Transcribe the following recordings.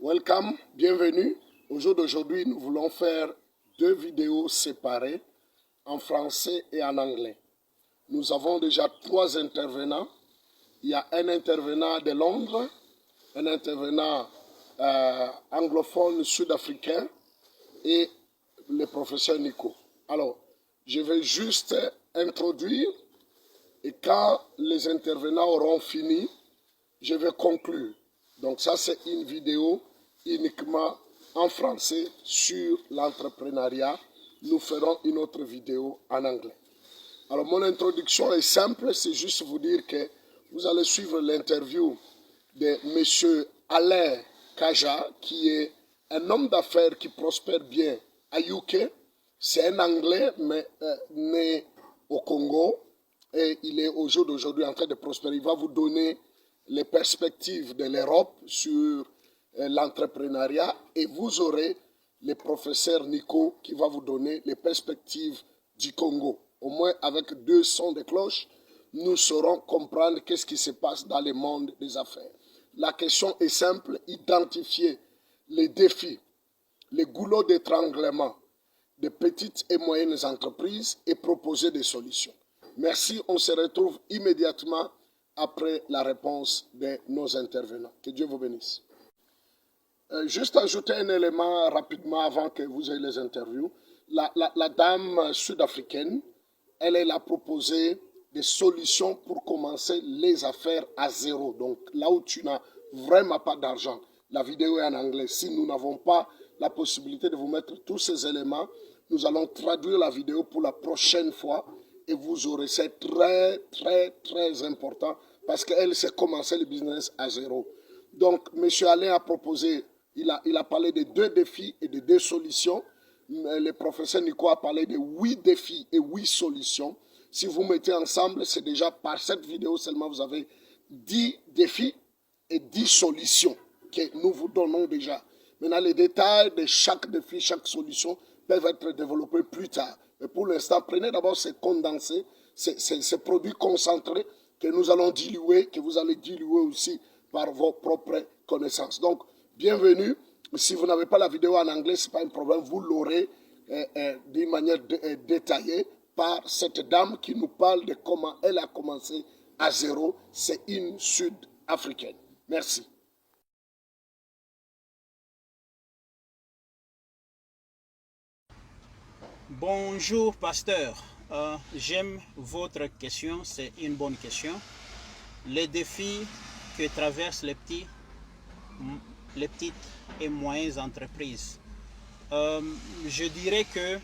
Welcome, bienvenue. Au jour d'aujourd'hui, nous voulons faire deux vidéos séparées en français et en anglais. Nous avons déjà 3 intervenants. Il y a un intervenant de Londres, un intervenant anglophone sud-africain et le professeur Nico. Alors, je vais juste introduire et quand les intervenants auront fini, je vais conclure. Donc ça, c'est une vidéo uniquement en français sur l'entrepreneuriat. Nous ferons une autre vidéo en anglais. Alors, mon introduction est simple, c'est juste vous dire que vous allez suivre l'interview de M. Alain Kaja, qui est un homme d'affaires qui prospère bien à UK. C'est un Anglais, mais né au Congo. Et il est au jour d'aujourd'hui en train de prospérer. Il va vous donner les perspectives de l'Europe sur l'entrepreneuriat et vous aurez le professeur Nico qui va vous donner les perspectives du Congo. Au moins avec 2 sons de cloche, nous saurons comprendre qu'est-ce qui se passe dans le monde des affaires. La question est simple, identifier les défis, les goulots d'étranglement des petites et moyennes entreprises et proposer des solutions. Merci, on se retrouve immédiatement après la réponse de nos intervenants. Que Dieu vous bénisse. Juste ajouter un élément rapidement avant que vous ayez les interviews. La dame sud-africaine, elle a proposé des solutions pour commencer les affaires à zéro. Donc là où tu n'as vraiment pas d'argent, la vidéo est en anglais. Si nous n'avons pas la possibilité de vous mettre tous ces éléments, nous allons traduire la vidéo pour la prochaine fois et vous aurez, c'est très important parce qu'elle s'est commencé le business à zéro. Donc, M. Alain a proposé, il a parlé de 2 défis et de 2 solutions. Le professeur Nico a parlé de 8 défis et 8 solutions. Si vous mettez ensemble, c'est déjà par cette vidéo seulement, vous avez 10 défis et 10 solutions que nous vous donnons déjà. Maintenant, les détails de chaque défi, chaque solution peuvent être développés plus tard. Mais pour l'instant, prenez d'abord ces condensés, ces produits concentrés que nous allons diluer, que vous allez diluer aussi par vos propres connaissances. Donc, bienvenue. Si vous n'avez pas la vidéo en anglais, ce n'est pas un problème. Vous l'aurez d'une manière détaillée par cette dame qui nous parle de comment elle a commencé à zéro. C'est une Sud-Africaine. Merci. Bonjour pasteur, j'aime votre question, c'est une bonne question. Les défis que traversent les petites et moyennes entreprises. Je dirais que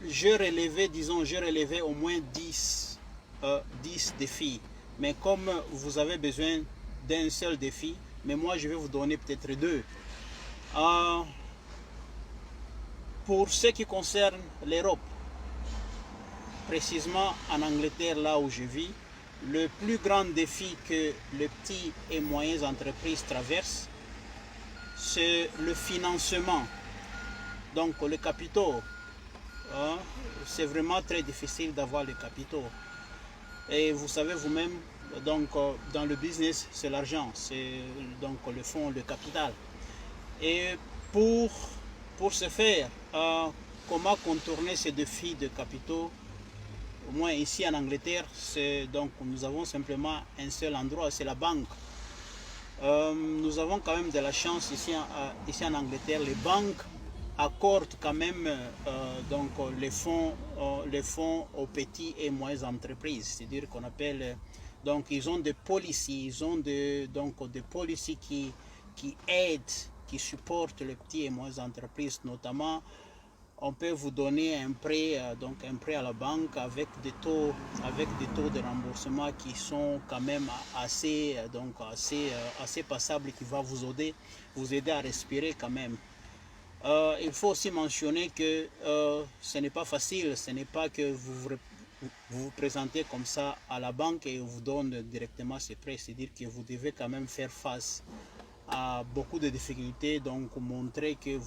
j'ai relevé au moins 10 défis. Mais comme vous avez besoin d'un seul défi, mais moi je vais vous donner peut-être 2. Pour ce qui concerne l'Europe, précisément en Angleterre, là où je vis, le plus grand défi que les petites et moyennes entreprises traversent, c'est le financement. Donc les capitaux, c'est vraiment très difficile d'avoir les capitaux. Et vous savez vous-même, donc dans le business, c'est l'argent, c'est donc le fonds, le capital. Et pour ce faire, comment contourner ces défis de capitaux? Au moins ici en Angleterre, donc nous avons simplement un seul endroit, c'est la banque. Nous avons quand même de la chance ici en Angleterre. Les banques accordent quand même donc les fonds aux petites et moyennes entreprises. C'est-à-dire qu'on appelle, donc ils ont des policies, donc des policies qui aident, qui supportent les petites et moyennes entreprises. Notamment, on peut vous donner un prêt, donc un prêt à la banque avec des taux de remboursement qui sont quand même assez passables, qui va vous aider à respirer quand même. Il faut aussi mentionner que ce n'est pas facile, ce n'est pas que vous vous présentez comme ça à la banque et vous donne directement ces prêts, c'est-à-dire que vous devez quand même faire face à beaucoup de difficultés, donc montrer que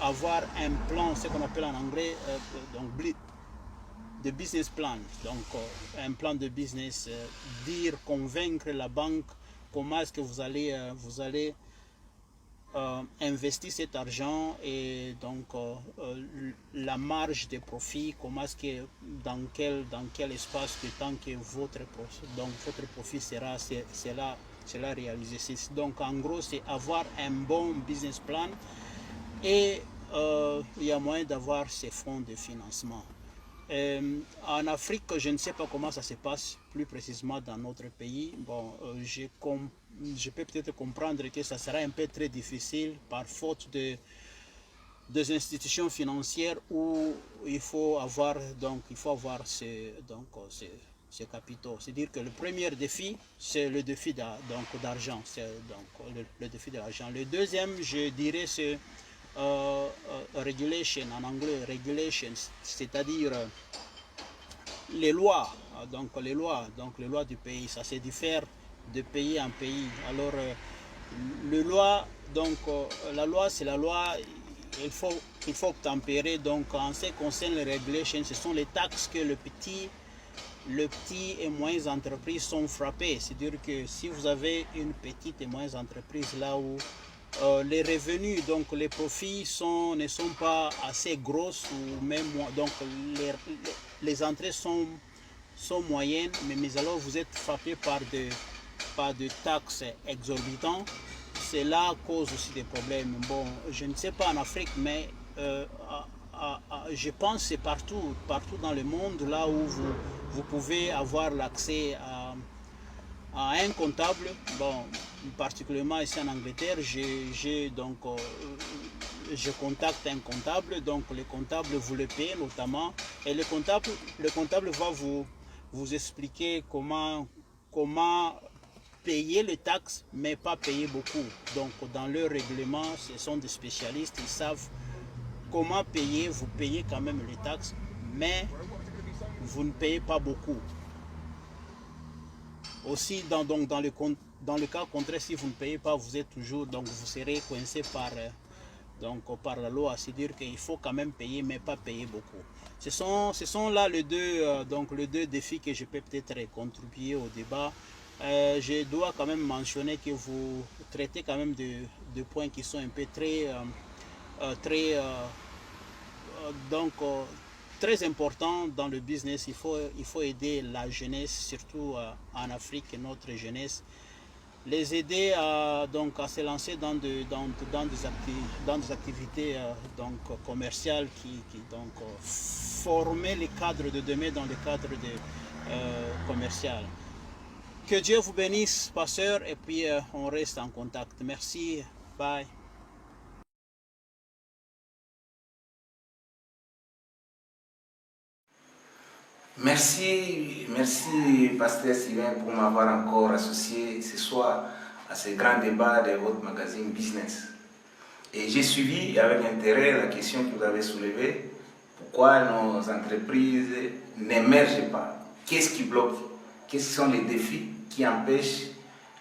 avoir un plan, ce qu'on appelle en anglais de business plan, donc un plan de business, dire, convaincre la banque comment est-ce que vous allez investir cet argent et donc la marge de profit, comment est-ce que dans quel espace de temps que votre profit sera réalisé. Donc en gros c'est avoir un bon business plan et il y a moyen d'avoir ces fonds de financement. En Afrique, je ne sais pas comment ça se passe plus précisément dans notre pays. Bon, je peux peut-être comprendre que ça sera un peu très difficile par faute des institutions financières où il faut avoir ces capitaux. C'est-à-dire que le premier défi, c'est le défi d'argent. C'est donc le défi de l'argent. Le deuxième, je dirais, c'est regulation, en anglais regulations, c'est-à-dire les lois, donc les lois du pays, ça se diffère de pays en pays. Alors la loi c'est la loi, il faut tempérer. Donc en ce qui concerne les regulations, ce sont les taxes que le petit et moyennes entreprises sont frappées. C'est-à-dire que si vous avez une petite et moyenne entreprise là où les revenus, donc les profits ne sont pas assez grosses ou même donc les entrées sont moyennes, mais alors vous êtes frappé par de taxes exorbitantes. C'est là cause aussi des problèmes. Bon, je ne sais pas en Afrique, mais je pense que c'est partout dans le monde là où vous pouvez avoir l'accès à un comptable. Bon, particulièrement ici en Angleterre, je contacte un comptable, donc le comptable vous le paye notamment, et le comptable va vous expliquer comment payer les taxes, mais pas payer beaucoup. Donc dans leur règlement, ce sont des spécialistes, ils savent comment payer. Vous payez quand même les taxes, mais vous ne payez pas beaucoup. Aussi, dans le cas contraire, si vous ne payez pas, vous êtes toujours, donc vous serez coincé par la loi. C'est-à-dire qu'il faut quand même payer, mais pas payer beaucoup. Ce sont là les deux défis que je peux peut-être contribuer au débat. Je dois quand même mentionner que vous traitez quand même de points qui sont un peu très important dans le business. Il faut aider la jeunesse, surtout en Afrique, notre jeunesse, les aider à se lancer dans des activités commerciales qui former les cadres de demain dans le cadre commercial. Que Dieu vous bénisse, pasteur, et puis on reste en contact. Merci, bye. Merci, pasteur Sylvain, pour m'avoir encore associé ce soir à ce grand débat de votre magazine Business. Et j'ai suivi avec intérêt la question que vous avez soulevée. Pourquoi nos entreprises n'émergent pas? Qu'est-ce qui bloque? Quels sont les défis qui empêchent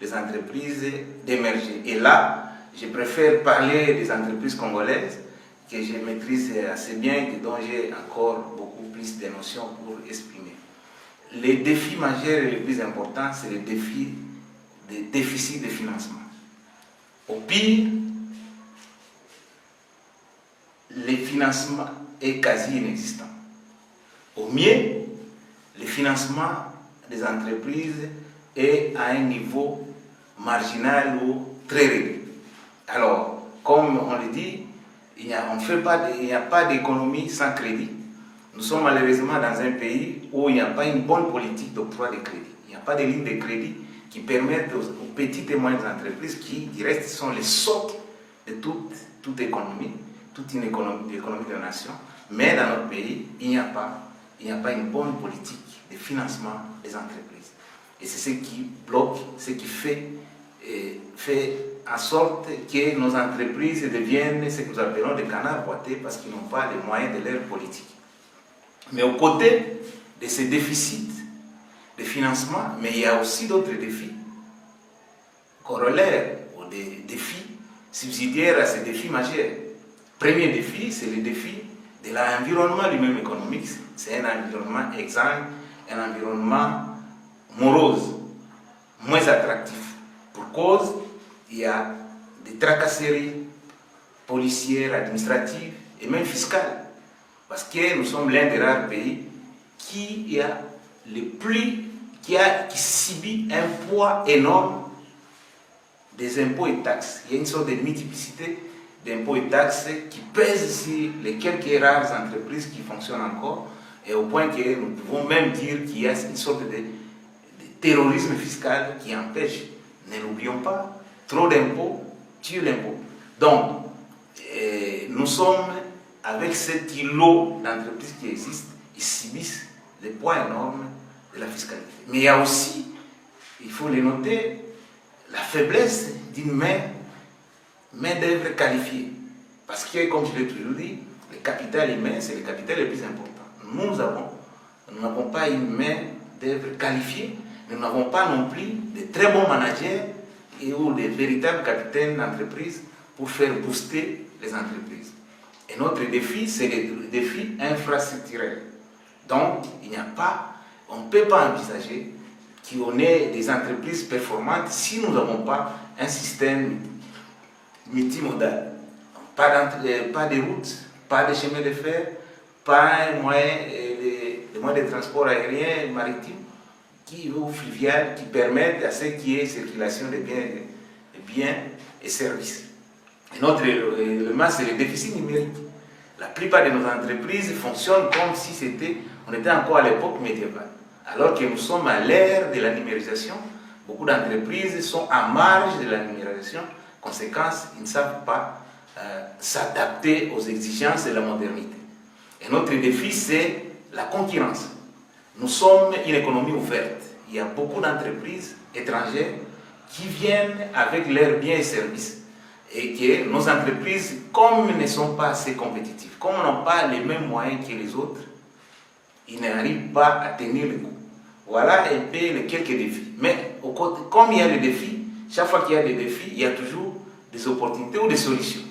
les entreprises d'émerger? Et là, je préfère parler des entreprises congolaises que je maîtrise assez bien et dont j'ai encore beaucoup plus de notions pour exprimer. Les défis majeurs et les plus importants, c'est les défis des déficits de financement. Au pire, le financement est quasi inexistant. Au mieux, le financement des entreprises est à un niveau marginal ou très réduit. Alors, comme on le dit, il n'y a pas d'économie sans crédit. Nous sommes malheureusement dans un pays où il n'y a pas une bonne politique d'octroi de crédit. Il n'y a pas de lignes de crédit qui permettent aux petites et moyennes entreprises qui, du reste, sont les socles de toute économie, toute une économie de la nation. Mais dans notre pays, il n'y a pas une bonne politique de financement des entreprises. Et c'est ce qui bloque, ce qui fait en sorte que nos entreprises deviennent ce que nous appelons des canards boités parce qu'ils n'ont pas les moyens de leur politique. Mais aux côtés de ces déficits de financement, mais il y a aussi d'autres défis corollaires ou des défis subsidiaires à ces défis majeurs. Premier défi, c'est le défi de l'environnement lui-même économique. c'est un environnement exsangue, un environnement morose, moins attractif. Pour cause, il y a des tracasseries policières, administratives et même fiscales. Parce que nous sommes l'un des rares pays qui subit un poids énorme des impôts et taxes. Il y a une sorte de multiplicité d'impôts et taxes qui pèsent sur les quelques rares entreprises qui fonctionnent encore, et au point que nous pouvons même dire qu'il y a une sorte de terrorisme fiscal qui empêche, ne l'oublions pas, trop d'impôts tue l'impôt. Donc, nous sommes avec cet îlot d'entreprises qui existent, ils subissent des poids énormes de la fiscalité. Mais il y a aussi, il faut le noter, la faiblesse d'une main-d'œuvre qualifiée. Parce que, comme je l'ai toujours dit, le capital humain, c'est le capital le plus important. Nous n'avons pas une main-d'œuvre qualifiée, nous n'avons pas non plus de très bons managers ou de véritables capitaines d'entreprise pour faire booster les entreprises. Et notre défi, c'est le défi infrastructurel. Donc, on ne peut pas envisager qu'on ait des entreprises performantes si nous n'avons pas un système multimodal. Pas de routes, pas de chemin de fer, pas un moyen de transport aérien et maritime ou fluvial qui permettent à ce qu'il y ait circulation de biens et services. Et notre élément, c'est le déficit numérique. La plupart de nos entreprises fonctionnent comme si on était encore à l'époque médiévale. Alors que nous sommes à l'ère de la numérisation, beaucoup d'entreprises sont en marge de la numérisation. Conséquence, ils ne savent pas s'adapter aux exigences de la modernité. Et notre défi, c'est la concurrence. Nous sommes une économie ouverte. Il y a beaucoup d'entreprises étrangères qui viennent avec leurs biens et services. Et que nos entreprises, comme ne sont pas assez compétitives, comme n'ont pas les mêmes moyens que les autres, ils n'arrivent pas à tenir le coup. Voilà un peu les quelques défis. Mais comme il y a des défis, chaque fois qu'il y a des défis, il y a toujours des opportunités ou des solutions.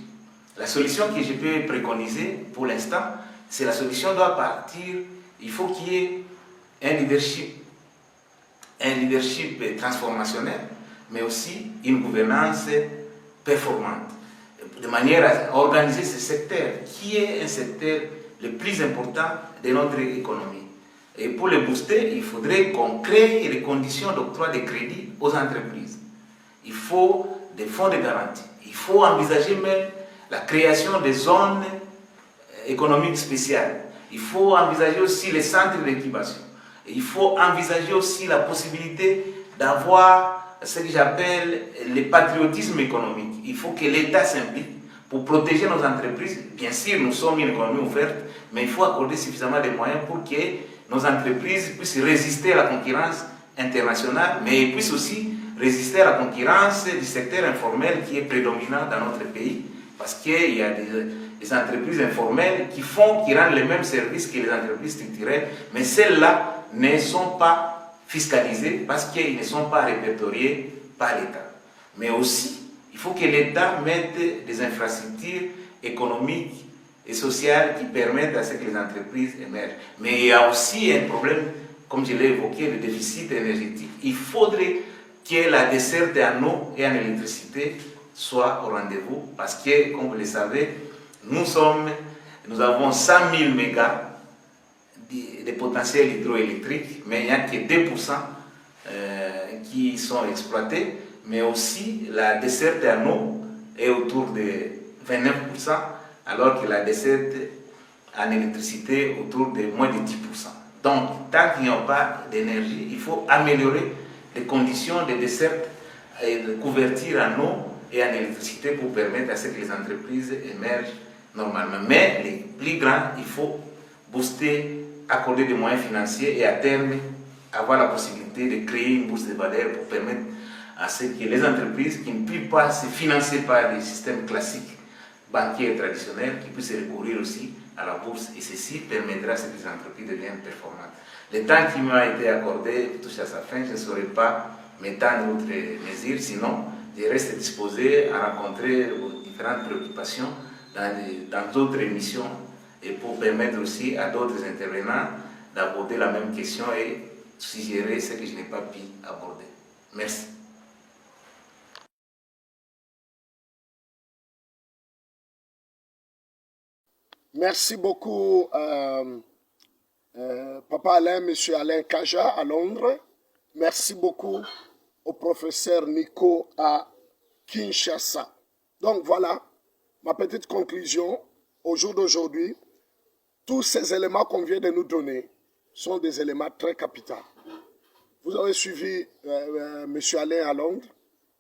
La solution que je peux préconiser pour l'instant, c'est la solution doit partir, il faut qu'il y ait un leadership transformationnel, mais aussi une gouvernance performante, de manière à organiser ce secteur, qui est un secteur le plus important de notre économie. Et pour le booster, il faudrait qu'on crée les conditions d'octroi de crédit aux entreprises. Il faut des fonds de garantie. Il faut envisager même la création des zones économiques spéciales. Il faut envisager aussi les centres d'incubation. Il faut envisager aussi la possibilité d'avoir ce que j'appelle le patriotisme économique. Il faut que l'État s'implique pour protéger nos entreprises. Bien sûr, nous sommes une économie ouverte, mais il faut accorder suffisamment de moyens pour que nos entreprises puissent résister à la concurrence internationale, mais puissent aussi résister à la concurrence du secteur informel qui est prédominant dans notre pays, parce qu'il y a des entreprises informelles qui rendent les mêmes services que les entreprises structurelles, mais celles-là ne sont pas fiscalisées parce qu'elles ne sont pas répertoriées par l'État. Mais aussi, il faut que l'État mette des infrastructures économiques et sociales qui permettent à ce que les entreprises émergent. Mais il y a aussi un problème, comme je l'ai évoqué, le déficit énergétique. Il faudrait que la desserte en eau et en électricité soit au rendez-vous parce que, comme vous le savez, nous avons 100 000 mégas de potentiel hydroélectrique, mais il n'y a que 2% qui sont exploités, mais aussi la desserte en eau est autour de 29%, alors que la desserte en électricité autour de moins de 10%. Donc, tant qu'il n'y a pas d'énergie, il faut améliorer les conditions de desserte et de couverture en eau et en électricité pour permettre à ce que les entreprises émergent normalement. Mais les plus grands, il faut booster, accorder des moyens financiers et à terme avoir la possibilité de créer une bourse de valeur pour permettre à ce que les entreprises qui ne peuvent pas se financer par des systèmes classiques bancaires traditionnels, qui puissent recourir aussi à la bourse. Et ceci permettra à ce que les entreprises deviennent performantes. Le temps qui m'a été accordé touche à sa fin, je ne saurais pas m'étendre autres mesures, sinon je reste disposé à rencontrer vos différentes préoccupations dans d'autres émissions et pour permettre aussi à d'autres intervenants d'aborder la même question et suggérer ce que je n'ai pas pu aborder. Merci. Merci beaucoup, Papa Alain, Monsieur Alain Kaja à Londres. Merci beaucoup au professeur Nico à Kinshasa. Donc voilà ma petite conclusion au jour d'aujourd'hui. Tous ces éléments qu'on vient de nous donner sont des éléments très capitaux. Vous avez suivi M. Alain à Londres.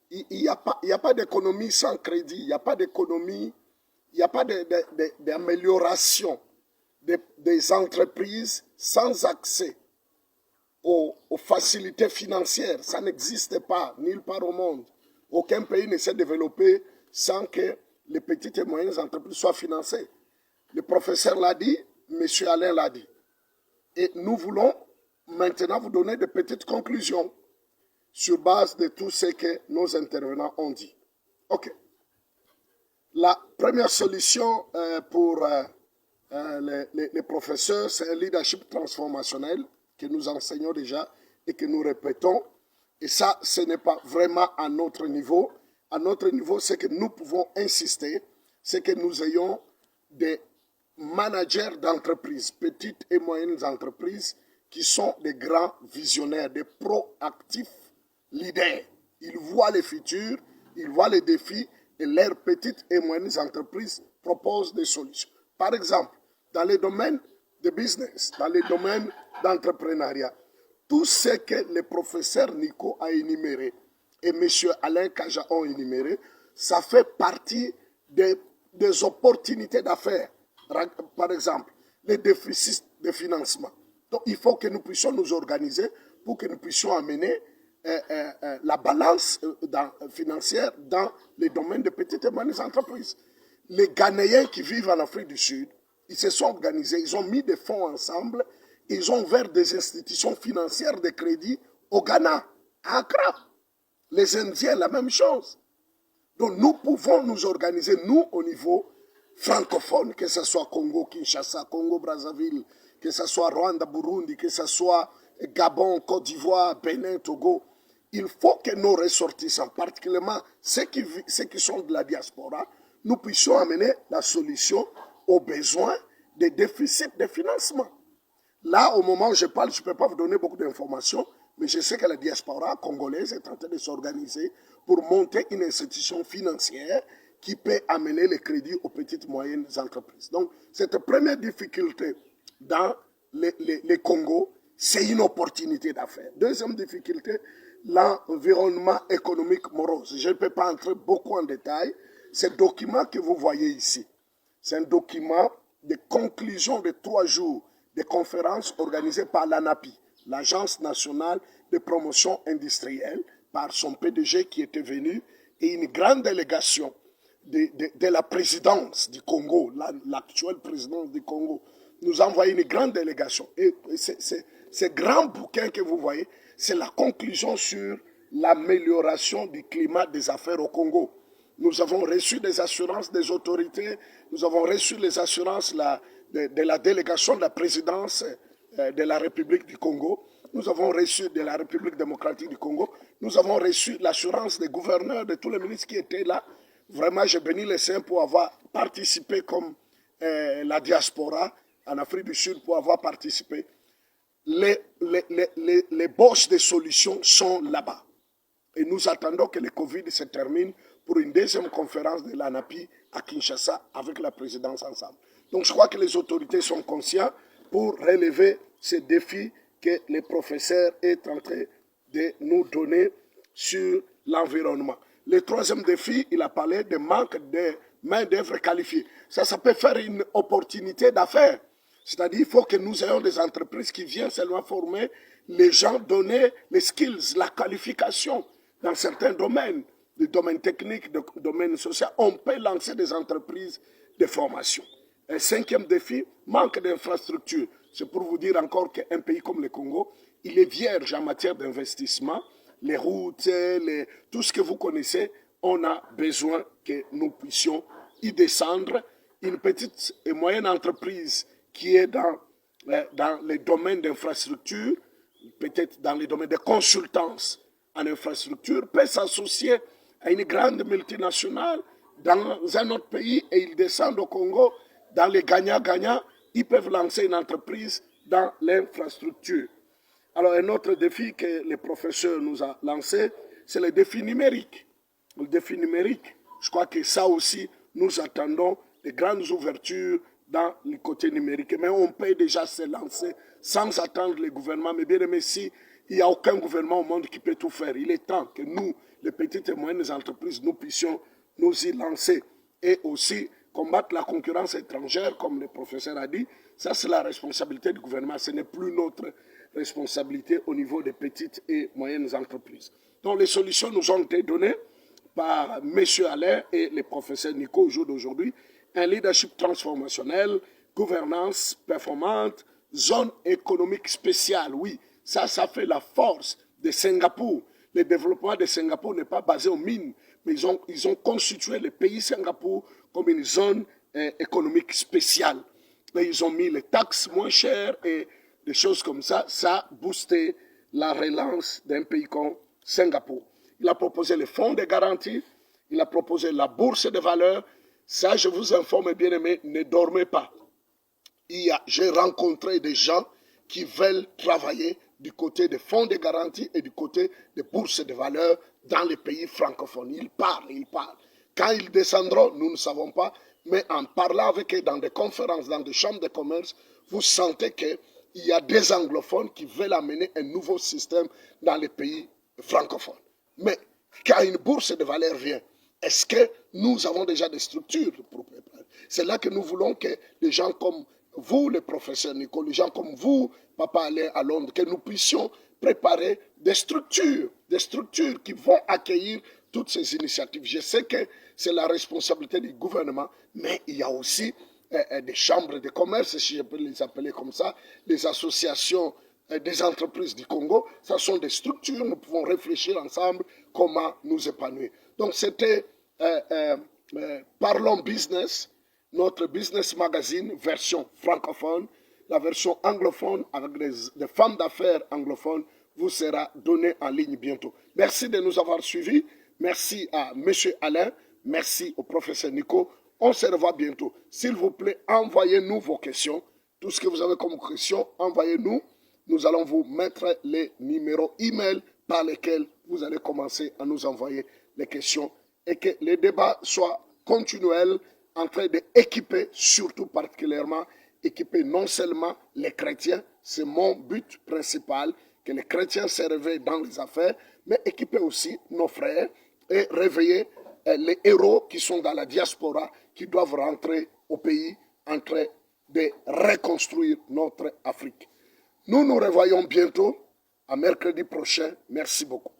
Il n'y a pas d'économie sans crédit. Il n'y a pas d'économie, il n'y a pas d'amélioration des entreprises sans accès aux facilités financières. Ça n'existe pas nulle part au monde. Aucun pays ne s'est développé sans que les petites et moyennes entreprises soient financées. Le professeur l'a dit, M. Alain l'a dit. Et nous voulons maintenant vous donner de petites conclusions sur base de tout ce que nos intervenants ont dit. OK. La première solution pour les professeurs, c'est un leadership transformationnel que nous enseignons déjà et que nous répétons. Et ça, ce n'est pas vraiment à notre niveau. À notre niveau, c'est que nous pouvons insister, c'est que nous ayons des managers d'entreprises, petites et moyennes entreprises, qui sont des grands visionnaires, des proactifs leaders. Ils voient les futurs, ils voient les défis et leurs petites et moyennes entreprises proposent des solutions. Par exemple, dans les domaines de business, dans les domaines d'entrepreneuriat, tout ce que le professeur Nico a énuméré et M. Alain Kaja ont énuméré, ça fait partie des opportunités d'affaires. Par exemple, les déficits de financement. Donc, il faut que nous puissions nous organiser pour que nous puissions amener la balance financière dans les domaines de petites et moyennes entreprises. Les Ghanéens qui vivent en Afrique du Sud, ils se sont organisés, ils ont mis des fonds ensemble, ils ont ouvert des institutions financières de crédit au Ghana, à Accra. Les Indiens, la même chose. Donc nous pouvons nous organiser, nous, au niveau francophone, que ce soit Congo, Kinshasa, Congo, Brazzaville, que ce soit Rwanda, Burundi, que ce soit Gabon, Côte d'Ivoire, Bénin, Togo. Il faut que nos ressortissants, particulièrement ceux qui sont de la diaspora, nous puissions amener la solution aux besoins des déficits de financement. Là, au moment où je parle, je ne peux pas vous donner beaucoup d'informations, mais je sais que la diaspora congolaise est en train de s'organiser pour monter une institution financière qui peut amener les crédits aux petites et moyennes entreprises. Donc, cette première difficulté dans les Congo, c'est une opportunité d'affaires. Deuxième difficulté, l'environnement économique morose. Je ne peux pas entrer beaucoup en détail. Ce document que vous voyez ici, c'est un document de conclusion de 3 jours de conférences organisées par l'ANAPI, l'Agence nationale de promotion industrielle, par son PDG qui était venu, et une grande délégation de la présidence du Congo, l'actuelle présidence du Congo, nous a envoyé une grande délégation. Et ce grand bouquin que vous voyez, c'est la conclusion sur l'amélioration du climat des affaires au Congo. Nous avons reçu des assurances des autorités, nous avons reçu les assurances de la délégation de la présidence de la République du Congo, nous avons reçu de la République démocratique du Congo, nous avons reçu l'assurance des gouverneurs, de tous les ministres qui étaient là. Vraiment, j'ai béni les saints pour avoir participé comme la diaspora en Afrique du Sud, pour avoir participé. Les bosses des solutions sont là-bas. Et nous attendons que le Covid se termine pour une deuxième conférence de l'ANAPI à Kinshasa avec la présidence ensemble. Donc je crois que les autorités sont conscientes pour relever ces défis que les professeurs est en train de nous donner sur l'environnement. Le troisième défi, il a parlé de manque de main-d'œuvre qualifiée. Ça peut faire une opportunité d'affaires. C'est-à-dire qu'il faut que nous ayons des entreprises qui viennent seulement former les gens, donner les skills, la qualification dans certains domaines, le domaine technique, le domaine social. On peut lancer des entreprises de formation. Un cinquième défi, manque d'infrastructures. C'est pour vous dire encore qu'un pays comme le Congo, il est vierge en matière d'investissement. Les routes, tout ce que vous connaissez, on a besoin que nous puissions y descendre. Une petite et moyenne entreprise qui est dans dans les domaines d'infrastructure, peut-être dans les domaines de consultance en infrastructure, peut s'associer à une grande multinationale dans un autre pays et ils descendent au Congo, dans les gagnants-gagnants, ils peuvent lancer une entreprise dans l'infrastructure. Alors un autre défi que le professeur nous a lancé, c'est le défi numérique. Le défi numérique, je crois que ça aussi, nous attendons de grandes ouvertures dans le côté numérique. Mais on peut déjà se lancer sans attendre les gouvernements. Mais bien aimé, si il n'y a aucun gouvernement au monde qui peut tout faire, il est temps que nous, les petites et moyennes entreprises, nous puissions nous y lancer. Et aussi combattre la concurrence étrangère, comme le professeur a dit. Ça, c'est la responsabilité du gouvernement. Ce n'est plus notre responsabilité au niveau des petites et moyennes entreprises. Donc les solutions nous ont été données par M. Alain et le professeur Nico au jour d'aujourd'hui. Un leadership transformationnel, gouvernance performante, zone économique spéciale. Oui, ça fait la force de Singapour. Le développement de Singapour n'est pas basé aux mines, mais ils ont constitué le pays Singapour comme une zone économique spéciale. Et ils ont mis les taxes moins chères et des choses comme ça. Ça a boosté la relance d'un pays comme Singapour. Il a proposé le fonds de garantie, il a proposé la bourse de valeur. Ça, je vous informe, bien aimé, ne dormez pas. J'ai rencontré des gens qui veulent travailler du côté des fonds de garantie et du côté des bourses de valeur dans les pays francophones. Ils parlent. Quand ils descendront, nous ne savons pas, mais en parlant avec eux dans des conférences, dans des chambres de commerce, vous sentez qu'il y a des anglophones qui veulent amener un nouveau système dans les pays francophones. Mais quand une bourse de valeur vient, est-ce que nous avons déjà des structures pour préparer? C'est là que nous voulons que les gens comme vous, les professeurs Nico, les gens comme vous, Papa Alain à Londres, que nous puissions préparer des structures qui vont accueillir toutes ces initiatives. Je sais que c'est la responsabilité du gouvernement, mais il y a aussi des chambres de commerce, si je peux les appeler comme ça, des associations des entreprises du Congo. Ce sont des structures, nous pouvons réfléchir ensemble comment nous épanouir. Donc c'était Parlons Business, notre business magazine version francophone. La version anglophone avec des femmes d'affaires anglophones vous sera donnée en ligne bientôt. Merci de nous avoir suivis. Merci à M. Alain. Merci au professeur Nico. On se revoit bientôt. S'il vous plaît, envoyez-nous vos questions. Tout ce que vous avez comme questions, envoyez-nous. Nous allons vous mettre les numéros email par lesquels vous allez commencer à nous envoyer les questions et que les débats soient continuels en train d'équiper, surtout particulièrement, équiper non seulement les chrétiens, c'est mon but principal, que les chrétiens se réveillent dans les affaires, mais équiper aussi nos frères et réveiller les héros qui sont dans la diaspora, qui doivent rentrer au pays en train de reconstruire notre Afrique. Nous nous revoyons bientôt, à mercredi prochain. Merci beaucoup.